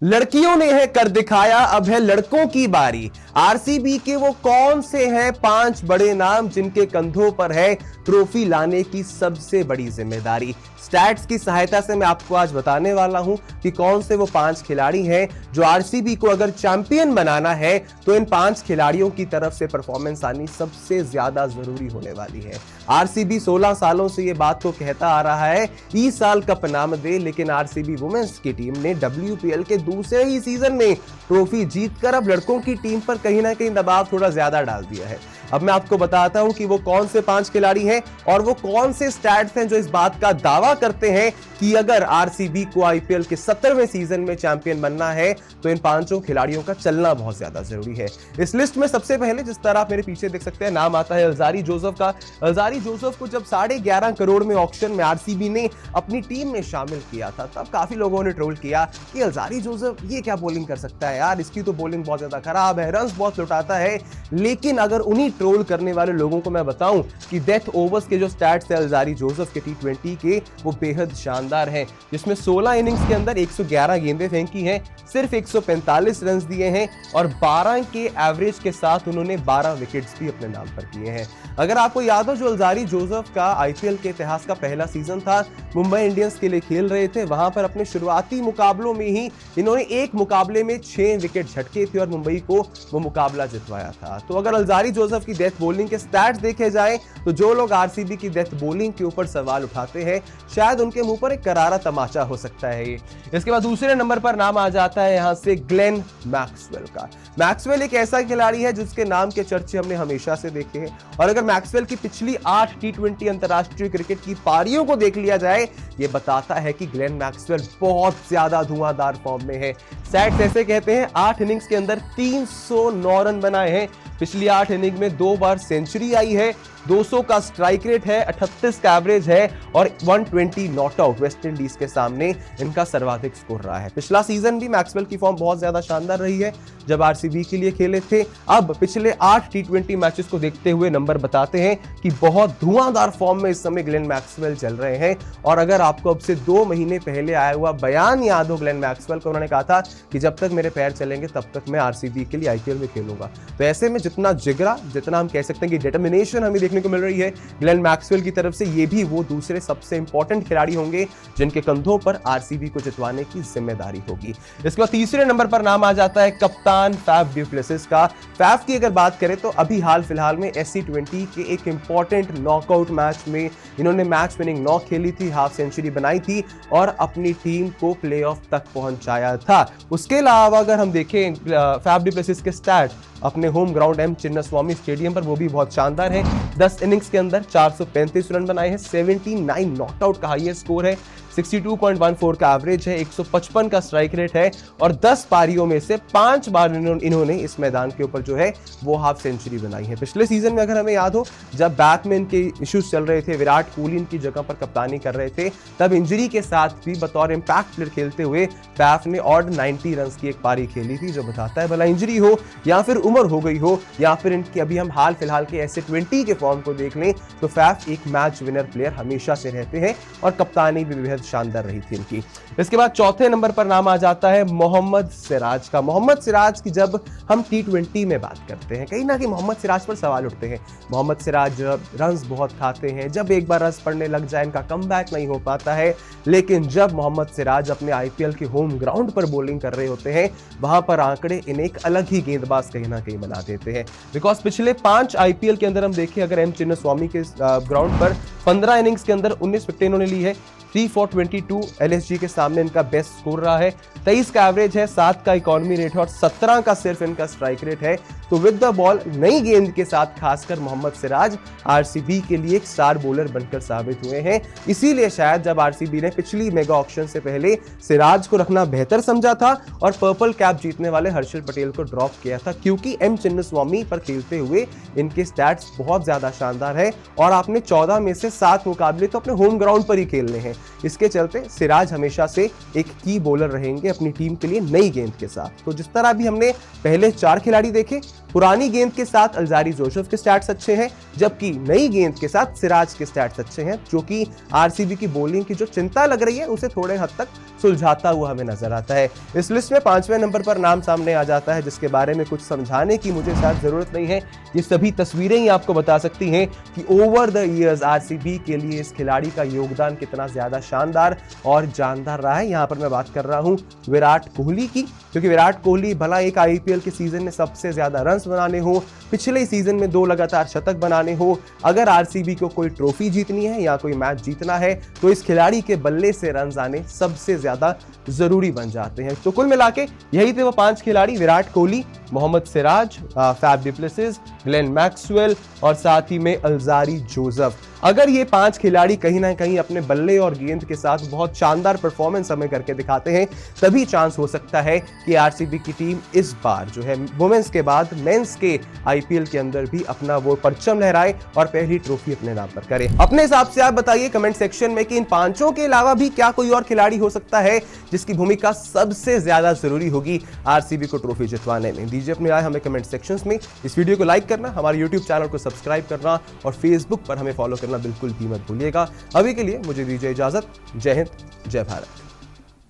लड़कियों ने है कर दिखाया, अब है लड़कों की बारी। आरसीबी के वो कौन से हैं 5 बड़े नाम जिनके कंधों पर है ट्रॉफी लाने की सबसे बड़ी जिम्मेदारी। स्टैट्स की सहायता से मैं आपको आज बताने वाला हूं कि कौन से वो 5 खिलाड़ी हैं जो आरसीबी को अगर चैंपियन बनाना है तो इन 5 खिलाड़ियों की तरफ से परफॉर्मेंस आनी सबसे ज्यादा जरूरी होने वाली है। आरसीबी 16 सालों से ये बात तो कहता आ रहा है इस साल कप नाम दे, लेकिन आरसीबी वुमेन्स की टीम ने डब्ल्यूपीएल के दूसरे ही सीजन में ट्रॉफी जीतकर अब लड़कों की टीम पर कहीं ना कहीं दबाव थोड़ा ज्यादा डाल दिया है। अब मैं आपको बताता हूं कि वो कौन से 5 खिलाड़ी हैं और वो कौन से स्टैट्स हैं जो इस बात का दावा करते हैं कि अगर आरसीबी को आईपीएल के 17वें सीजन में चैंपियन बनना है तो इन 5 खिलाड़ियों का चलना बहुत ज्यादा जरूरी है। इस लिस्ट में सबसे पहले जिस तरह आप मेरे पीछे देख सकते हैं नाम आता है अल्जारी जोसेफ का। अल्जारी जोसेफ को जब 11.5 करोड़ में ऑक्शन में आरसीबी ने अपनी टीम में शामिल किया था तब काफी लोगों ने ट्रोल किया कि अल्जारी जोसेफ ये क्या बॉलिंग कर सकता है यार, इसकी तो बॉलिंग बहुत ज्यादा खराब है, रन्स बहुत लुटाता है। लेकिन अगर उन्हीं ट्रोल करने वाले लोगों को मैं बताऊं कि डेथ ओवर्स के जो स्टैट्स है अल्जारी जोसेफ के टी20 के वो बेहद शानदार हैं, जिसमें 16 इनिंग्स के अंदर 111 गेंदें फेंकी हैं, सिर्फ 145 रन दिए हैं और 12 के एवरेज के साथ उन्होंने 12 विकेट्स भी अपने नाम पर किए हैं। अगर आपको याद हो जो अल्जारी जोसेफ का आईपीएल के इतिहास का पहला सीजन था, मुंबई इंडियंस के लिए खेल रहे थे, वहां पर अपने शुरुआती मुकाबलों में ही इन्होंने एक मुकाबले में 6 विकेट झटके थे और मुंबई को वो मुकाबला जितवाया था। तो अगर अल्जारी जोसेफ की डेथ बॉलिंग के स्टैट्स देखे जाएं तो जो लोग आरसीबी की डेथ बॉलिंग के ऊपर सवाल उठाते हैं शायद उनके मुंह पर एक करारा तमाचा हो सकता है ये। इसके बाद दूसरे नंबर पर नाम आ जाता है यहां से ग्लेन मैक्सवेल का। मैक्सवेल एक ऐसा खिलाड़ी है जिसके नाम के चर्चे हमने हमेशा से देखे हैं और अगर मैक्सवेल की पिछली 8 टी20 अंतरराष्ट्रीय क्रिकेट की पारियों को देख लिया जाए ये बताता है कि ग्लेन मैक्सवेल बहुत ज्यादा धुआंधार फॉर्म में है। स्टैट्स ऐसे कहते हैं 8 इनिंग्स के अंदर 309 रन बनाए हैं, पिछली 8 इनिंग में 2 बार सेंचुरी आई है, 200 का स्ट्राइक रेट है, 38 का एवरेज है और 120 नॉट आउट वेस्ट इंडीज के सामने इनका सर्वाधिक स्कोर रहा है। पिछला सीजन भी मैक्सवेल की फॉर्म बहुत ज्यादा शानदार रही है जब आरसीबी के लिए खेले थे। अब पिछले 8 टी20 मैचेस को देखते हुए नंबर बताते हैं कि बहुत धुआंधार फॉर्म में इस समय ग्लेन मैक्सवेल चल रहे हैं। और अगर आपको अब से 2 महीने पहले आया हुआ बयान याद हो ग्लेन मैक्सवेल को, उन्होंने कहा था कि जब तक मेरे पैर चलेंगे तब तक मैं आरसीबी के लिए आईपीएल में खेलूंगा। तो ऐसे में जितना जिगरा, जितना हम कह सकते हैं कि डिटर्मिनेशन हमें देखने को मिल रही है ग्लेन मैक्सवेल की तरफ से, ये भी वो दूसरे सबसे इंपॉर्टेंट खिलाड़ी होंगे जिनके कंधों पर आरसीबी को जितवाने की जिम्मेदारी होगी। इसके बाद तीसरे नंबर पर नाम आ जाता है कप्तान फैफ डु प्लेसिस का। फैफ की अगर बात करें तो अभी हाल फिलहाल में SC20 के एक इंपॉर्टेंट नॉकआउट मैच में इन्होंने मैच विनिंग नॉक खेली थी, हाफ सेंचुरी बनाई थी और अपनी टीम को प्लेऑफ तक पहुंचाया था। उसके अलावा अगर हम देखें फैफ डु प्लेसिस के स्टैट अपने home ground M Chinnaswamy stadium पर वो भी बहुत शानदार है। 10 इनिंग्स के अंदर 435 रन बनाए हैं, 79 नॉट आउट का हाईएस्ट स्कोर है, 62.14 का एवरेज है, 155 का स्ट्राइक रेट है और 10 पारियों में से 5 बार इन्होंने इस मैदान के ऊपर जो है वो हाफ सेंचुरी बनाई है। पिछले सीजन में अगर हमें याद हो जब बैटमैन के इश्यूज चल रहे थे, विराट कोहली इनकी जगह पर कप्तानी कर रहे थे, तब इंजरी के साथ भी बतौर इंपैक्ट प्लेयर खेलते हुए फैफ ने ऑड 90 रन की एक पारी खेली थी, जो बताता है भला इंजरी हो या फिर उम्र हो गई हो या फिर इनकी अभी हम हाल फिलहाल के SC20 के फॉर्म को देख लें तो फैफ एक मैच विनर प्लेयर हमेशा से रहते हैं और कप्तानी भी बेहद शानदार रही थी इनकी। इसके बाद चौथे नंबर पर नाम आ जाता है मोहम्मद सिराज का। मोहम्मद सिराज की जब हम टी20 में बात करते हैं कहीं ना कहीं मोहम्मद सिराज पर सवाल उठते हैं। मोहम्मद सिराज रन्स बहुत खाते हैं, जब एक बार रन्स पड़ने लग जाए इनका कमबैक नहीं हो पाता है, लेकिन जब मोहम्मद सिराज अपने आईपीएल के होम ग्राउंड पर बॉलिंग कर रहे होते हैं वहां पर आंकड़े इन्हें एक अलग ही गेंदबाज कहीं ना कहीं बना देते हैं। बिकॉज पिछले 5 आईपीएल के अंदर हम देखें अगर एम चिन्नास्वामी के ग्राउंड पर 15 इनिंग्स के अंदर 19 विकेट इन्होंने ली है, 3 for 22 LSG के सामने इनका बेस्ट स्कोर रहा है, 23 का एवरेज है, 7 का इकोनॉमी रेट है और 17 का सिर्फ इनका स्ट्राइक रेट है। तो विद द बॉल नई गेंद के साथ खासकर मोहम्मद सिराज आरसीबी के लिए एक स्टार बॉलर बनकर साबित हुए हैं। इसीलिए शायद जब आरसीबी ने पिछली मेगा ऑक्शन से पहले सिराज को रखना बेहतर समझा था और पर्पल कैप जीतने वाले हर्षल पटेल को ड्रॉप किया था, क्योंकि एम चिन्नास्वामी पर खेलते हुए इनके स्टैट्स बहुत ज्यादा शानदार है और आपने 14 में से 7 मुकाबले तो अपने होम ग्राउंड पर ही खेलने हैं। इसके चलते सिराज हमेशा से एक की बॉलर रहेंगे अपनी टीम के लिए नई गेंद के साथ। तो जिस तरह भी हमने पहले 4 खिलाड़ी देखे पुरानी गेंद के साथ अल्जारी जोसेफ के स्टैट्स अच्छे हैं, जबकि नई गेंद के साथ सिराज के स्टैट्स अच्छे हैं, जो कि आरसीबी की बॉलिंग की जो चिंता लग रही है उसे थोड़े हद तक सुलझाता हुआ हमें नजर आता है। इस लिस्ट में 5वें नंबर पर नाम सामने आ जाता है, जिसके बारे में कुछ समझाने की मुझे शायद जरूरत नहीं है। ये सभी तस्वीरें ही आपको बता सकती हैं कि ओवर द ईयर्स आरसीबी के लिए इस खिलाड़ी का योगदान कितना ज्यादा शानदार और जानदार रहा है। यहां पर मैं बात कर रहा हूं विराट कोहली की, क्योंकि विराट कोहली भला एक आईपीएल के सीजन में सबसे ज्यादा रन्स बनाने हो, पिछले सीजन में 2 लगातार शतक बनाने हो, अगर आरसीबी को कोई ट्रॉफी जीतनी है या कोई मैच जीतना है तो इस खिलाड़ी के बल्ले से रन आने सबसे ज्यादा जरूरी बन जाते हैं। तो कुल मिलाके यही थे वो 5 खिलाड़ी, Virat Kohli, Mohammed Siraj, Faf du Plessis, Glenn Maxwell और साथ ही में अल्जारी जोसेफ। अगर ये 5 खिलाड़ी कहीं ना कहीं अपने बल्ले और गेंद के साथ बहुत शानदार परफॉर्मेंस हमें करके दिखाते हैं, तभी चांस हो सकता है कि आरसीबी की टीम इस बार जो है वुमेन्स के बाद मेंस के आईपीएल के अंदर भी अपना वो परचम लहराए और पहली ट्रॉफी अपने नाम पर करे। अपने हिसाब से आप बताइए कमेंट सेक्शन में कि इन 5 के अलावा भी क्या कोई और खिलाड़ी हो सकता है जिसकी भूमिका सबसे ज्यादा जरूरी होगी आरसीबी को ट्रॉफी जितवाने में। दीजिए अपनी राय हमें कमेंट सेक्शंस में। इस वीडियो को लाइक करना, हमारे यूट्यूब चैनल को सब्सक्राइब करना और फेसबुक पर हमें फॉलो करना बिल्कुल भी मत भूलिएगा। अभी के लिए मुझे दीजिए इजाजत। जय हिंद, जय भारत।